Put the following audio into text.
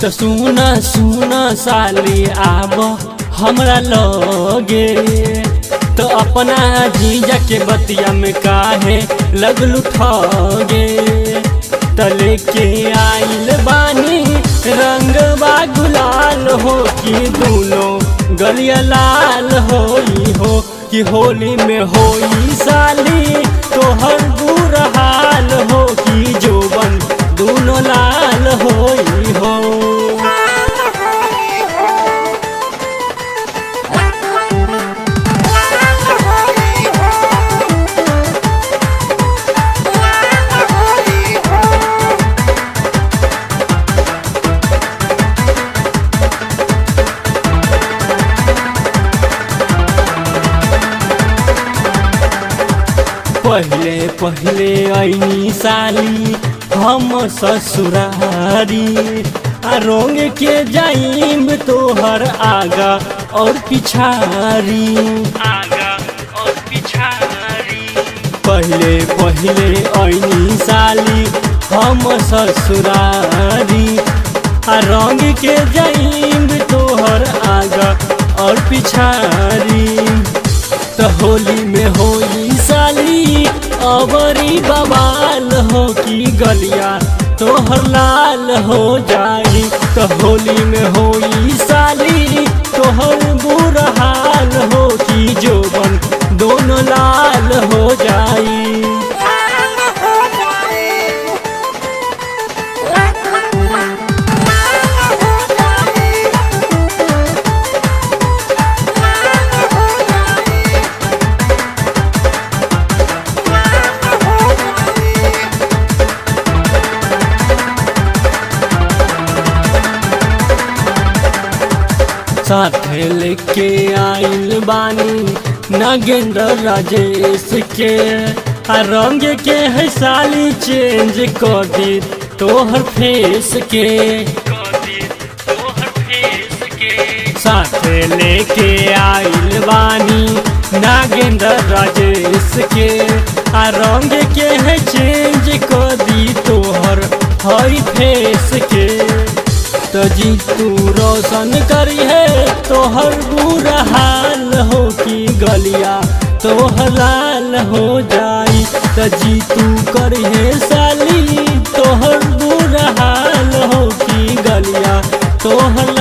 तो सुना सुना साली आब हमरा लगे, तो अपना जीजा के बतिया में काहे लगलू ठगे। तले के आइल बानी रंगवा गुलाल हो कि दोनों गलिया लाल होई हो, कि होली में होई साली तोहर बुरा हाल हो, कि जोबन दोनों लाल होई हो। पहले पहले आईनी साली हम ससुरारी, रोंग के जाइम तोहर आगा और पिछारी, आगा और पिछारी। पहले पहले आईनी साली हम ससुरारी, रोंग के जाइम तोहर आगा और पिछारी। तो होली में होई साली अबरी बवाल हो, कि गलिया तोहर लाल हो जाई। तो होली में होई साली तोहर बुरा हाल हो, कि जोबन दोनों लाल हो जाई। साथे लेके आइल बानी नागेंद्र राजेश के, रंग के है साली चेंज कर दी तोहर फेस के, साथे लेके आइल बानी नागेंद्र राजेश के, रंग के है चेंज कर दी तोहर हई फेस के। तो जी तू रोशन करी है तोहर बुरा हाल हो, कि गलिया तोहर लाल हो जाई। तो जी तू करी है साली तोहर बुरा हाल हो, कि गलिया तोहर